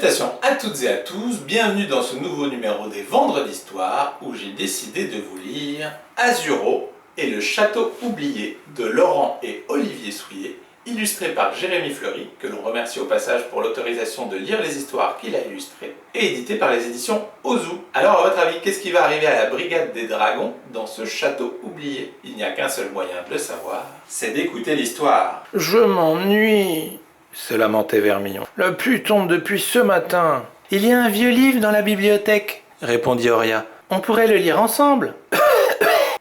Salutations à toutes et à tous, bienvenue dans ce nouveau numéro des Vendredis d'Histoire où j'ai décidé de vous lire Azuro et le château oublié de Laurent et Olivier Souillet, illustré par Jérémy Fleury, que l'on remercie au passage pour l'autorisation de lire les histoires qu'il a illustrées, et édité par les éditions Ozu. Alors à votre avis, qu'est-ce qui va arriver à la Brigade des Dragons dans ce château oublié? Il n'y a qu'un seul moyen de le savoir, c'est d'écouter l'histoire. Je m'ennuie, se lamentait Vermillon. La pluie tombe depuis ce matin. Il y a un vieux livre dans la bibliothèque, répondit Horia. On pourrait le lire ensemble.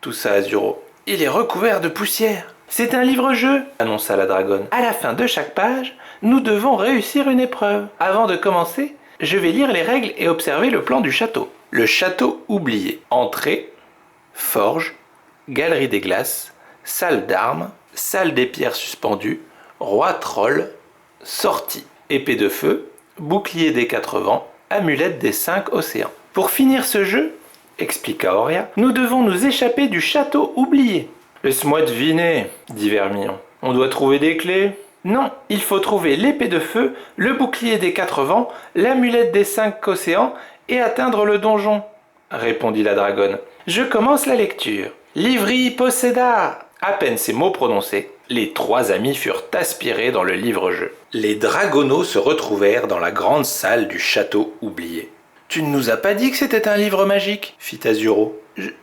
Toussa Azuro. Il est recouvert de poussière. C'est un livre-jeu, annonça la dragonne. À la fin de chaque page, nous devons réussir une épreuve. Avant de commencer, je vais lire les règles et observer le plan du château. Le château oublié. Entrée, forge, galerie des glaces, salle d'armes, salle des pierres suspendues, roi troll, sortie, épée de feu, bouclier des 4 vents, amulette des 5 océans. Pour finir ce jeu, expliqua Horia, nous devons nous échapper du château oublié. Laisse-moi deviner, dit Vermillon. On doit trouver des clés? Non, il faut trouver l'épée de feu, le bouclier des 4 vents, l'amulette des 5 océans et atteindre le donjon, répondit la dragonne. Je commence la lecture. Livri posseda. À peine ces mots prononcés, les 3 amis furent aspirés dans le livre-jeu. Les dragonneaux se retrouvèrent dans la grande salle du château oublié. Tu ne nous as pas dit que c'était un livre magique, fit Azuro.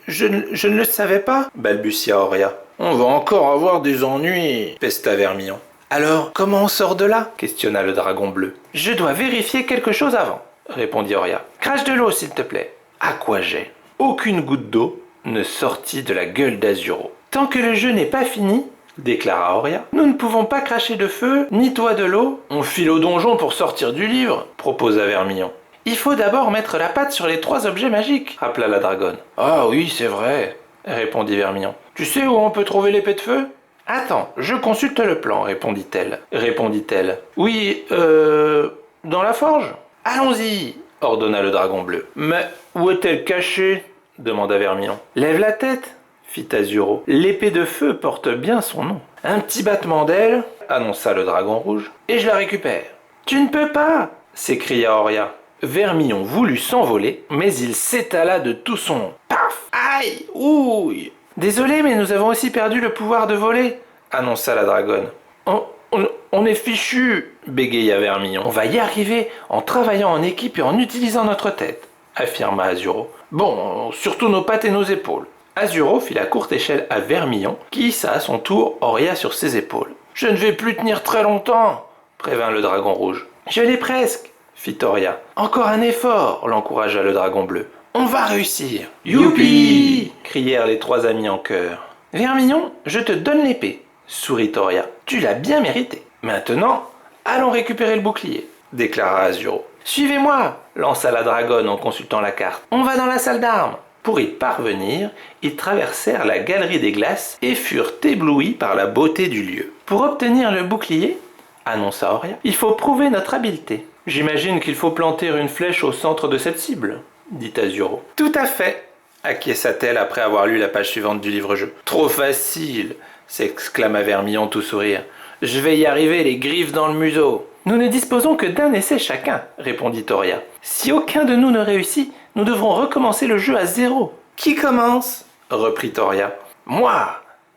Je ne le savais pas, balbutia Horia. On va encore avoir des ennuis, pesta Vermillon. Alors, comment on sort de là? Questionna le dragon bleu. Je dois vérifier quelque chose avant, répondit Horia. Crache de l'eau, s'il te plaît. À quoi j'ai? Aucune goutte d'eau ne sortit de la gueule d'Azuro. Tant que le jeu n'est pas fini, déclara Horia, nous ne pouvons pas cracher de feu, ni toi de l'eau. On file au donjon pour sortir du livre, proposa Vermillon. Il faut d'abord mettre la patte sur les 3 objets magiques, rappela la dragonne. Ah oui, c'est vrai, répondit Vermillon. Tu sais où on peut trouver l'épée de feu? Attends, je consulte le plan, répondit-elle. Oui, dans la forge? Allons-y, ordonna le dragon bleu. Mais où est-elle cachée? Demanda Vermillon. Lève la tête, fit Azuro. L'épée de feu porte bien son nom. Un petit battement d'aile, annonça le dragon rouge, et je la récupère. Tu ne peux pas, s'écria Horia. Vermillon voulut s'envoler, mais il s'étala de tout son long. Paf! Aïe! Ouille! Désolé, mais nous avons aussi perdu le pouvoir de voler, annonça la dragonne. On est fichu, bégaya Vermillon. On va y arriver en travaillant en équipe et en utilisant notre tête, affirma Azuro. Bon, surtout nos pattes et nos épaules. Azuro fit la courte échelle à Vermillon, qui hissa à son tour Horia sur ses épaules. Je ne vais plus tenir très longtemps, prévint le dragon rouge. Je l'ai presque, fit Horia. Encore un effort, l'encouragea le dragon bleu. On va réussir. Youpi! Crièrent les 3 amis en chœur. Vermillon, je te donne l'épée, sourit Horia. Tu l'as bien mérité. Maintenant, allons récupérer le bouclier, déclara Azuro. Suivez-moi, lança la dragonne en consultant la carte. On va dans la salle d'armes. Pour y parvenir, ils traversèrent la galerie des glaces et furent éblouis par la beauté du lieu. Pour obtenir le bouclier, annonça Horia, il faut prouver notre habileté. J'imagine qu'il faut planter une flèche au centre de cette cible, dit Azuro. Tout à fait, acquiesça-t-elle après avoir lu la page suivante du livre-jeu. Trop facile, s'exclama Vermillon tout sourire. Je vais y arriver, les griffes dans le museau. Nous ne disposons que d'un essai chacun, répondit Horia. Si aucun de nous ne réussit, nous devrons recommencer le jeu à 0. Qui commence? Reprit Horia. Moi,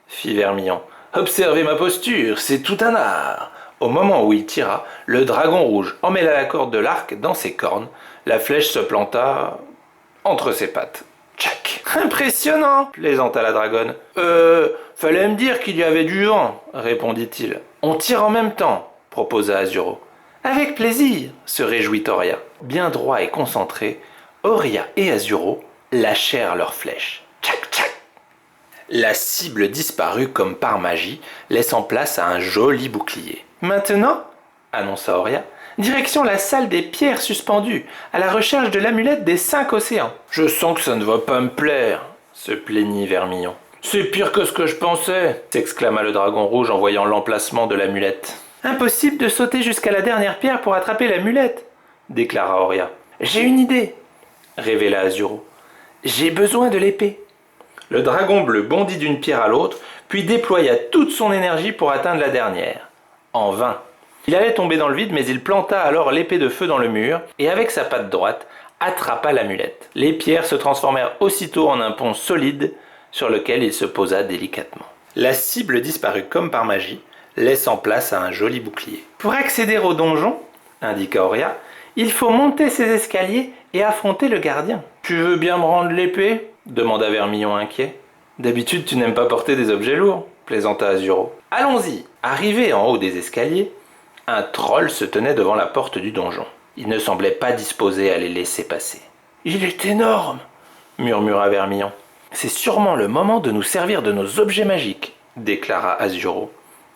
fit Vermillon. Observez ma posture, c'est tout un art. Au moment où il tira, le dragon rouge emmêla la corde de l'arc dans ses cornes. La flèche se planta entre ses pattes. Tchac! Impressionnant! Plaisanta la dragonne. Fallait me dire qu'il y avait du vent, répondit-il. On tire en même temps, proposa Azuro. Avec plaisir, se réjouit Horia. Bien droit et concentré, Horia et Azuro lâchèrent leurs flèches. Tchac, tchac! La cible disparut comme par magie, laissant place à un joli bouclier. Maintenant, annonça Horia, direction la salle des pierres suspendues, à la recherche de l'amulette des 5 océans. Je sens que ça ne va pas me plaire, se plaignit Vermillon. C'est pire que ce que je pensais, s'exclama le dragon rouge en voyant l'emplacement de l'amulette. Impossible de sauter jusqu'à la dernière pierre pour attraper l'amulette, déclara Horia. J'ai une idée, révéla Azuro. J'ai besoin de l'épée. Le dragon bleu bondit d'une pierre à l'autre, puis déploya toute son énergie pour atteindre la dernière. En vain. Il allait tomber dans le vide, mais il planta alors l'épée de feu dans le mur, et avec sa patte droite, attrapa l'amulette. Les pierres se transformèrent aussitôt en un pont solide, sur lequel il se posa délicatement. La cible disparut comme par magie, laissant place à un joli bouclier. Pour accéder au donjon, indiqua Auria, il faut monter ces escaliers et affronter le gardien. Tu veux bien me rendre l'épée ? Demanda Vermillon inquiet. D'habitude, tu n'aimes pas porter des objets lourds, plaisanta Azuro. Allons-y. Arrivé en haut des escaliers, un troll se tenait devant la porte du donjon. Il ne semblait pas disposé à les laisser passer. Il est énorme, murmura Vermillon. C'est sûrement le moment de nous servir de nos objets magiques, déclara Azuro.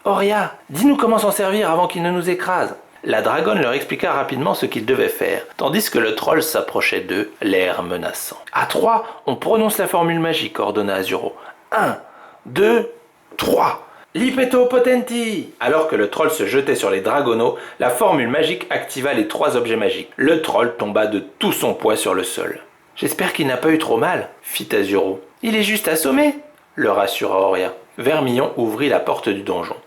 Auria, dis-nous comment s'en servir avant qu'il ne nous écrase. La dragonne leur expliqua rapidement ce qu'ils devaient faire, tandis que le troll s'approchait d'eux, l'air menaçant. À 3, on prononce la formule magique, ordonna Azuro. 1, 2, 3. Lipeto potenti. Alors que le troll se jetait sur les dragonneaux, la formule magique activa les 3 objets magiques. Le troll tomba de tout son poids sur le sol. J'espère qu'il n'a pas eu trop mal, fit Azuro. Il est juste assommé, le rassura Auria. Vermillon ouvrit la porte du donjon.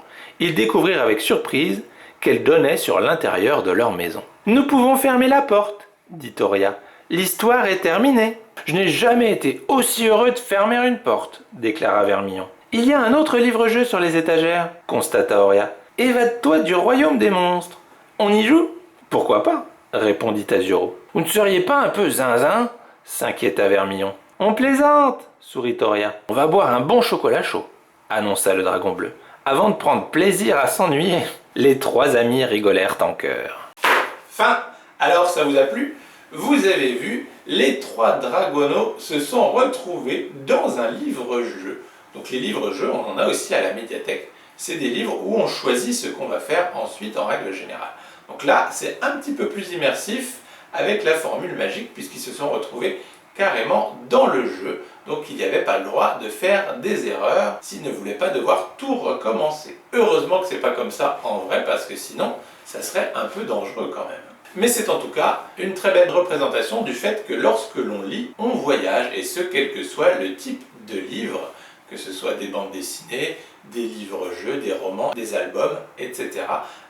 Ils découvrirent avec surprise qu'elle donnait sur l'intérieur de leur maison. Nous pouvons fermer la porte, dit Auria. L'histoire est terminée. Je n'ai jamais été aussi heureux de fermer une porte, déclara Vermillon. Il y a un autre livre-jeu sur les étagères, constata Auria. Évade-toi du royaume des monstres. On y joue ? Pourquoi pas, répondit Azuro. Vous ne seriez pas un peu zinzin ? S'inquiéta Vermillon. On plaisante, sourit Auria. On va boire un bon chocolat chaud, annonça le dragon bleu, avant de prendre plaisir à s'ennuyer. Les 3 amis rigolèrent en chœur. Fin. Alors ça vous a plu ? Vous avez vu, les 3 dragonneaux se sont retrouvés dans un livre-jeu. Donc les livres-jeux, on en a aussi à la médiathèque. C'est des livres où on choisit ce qu'on va faire ensuite en règle générale. Donc là, c'est un petit peu plus immersif avec la formule magique puisqu'ils se sont retrouvés carrément dans le jeu. Donc il n'y avait pas le droit de faire des erreurs s'ils ne voulaient pas devoir tout recommencer. Heureusement que c'est pas comme ça en vrai parce que sinon, ça serait un peu dangereux quand même. Mais c'est en tout cas une très belle représentation du fait que lorsque l'on lit, on voyage, et ce quel que soit le type de livre, que ce soit des bandes dessinées, des livres-jeux, des romans, des albums, etc.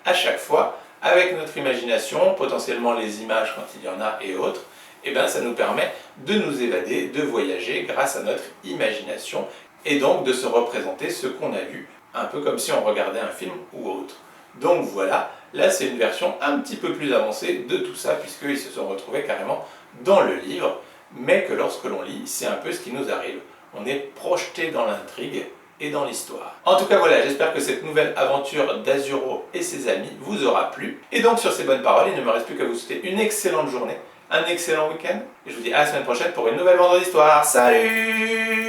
À chaque fois, avec notre imagination, potentiellement les images quand il y en a et autres, eh bien, ça nous permet de nous évader, de voyager grâce à notre imagination, et donc de se représenter ce qu'on a vu, un peu comme si on regardait un film ou autre. Donc voilà, là c'est une version un petit peu plus avancée de tout ça, puisqu'ils se sont retrouvés carrément dans le livre, mais que lorsque l'on lit, c'est un peu ce qui nous arrive. On est projeté dans l'intrigue et dans l'histoire. En tout cas voilà, j'espère que cette nouvelle aventure d'Azuro et ses amis vous aura plu. Et donc sur ces bonnes paroles, il ne me reste plus qu'à vous souhaiter une excellente journée, un excellent week-end, et je vous dis à la semaine prochaine pour une nouvelle Vendredi Histoire. Salut!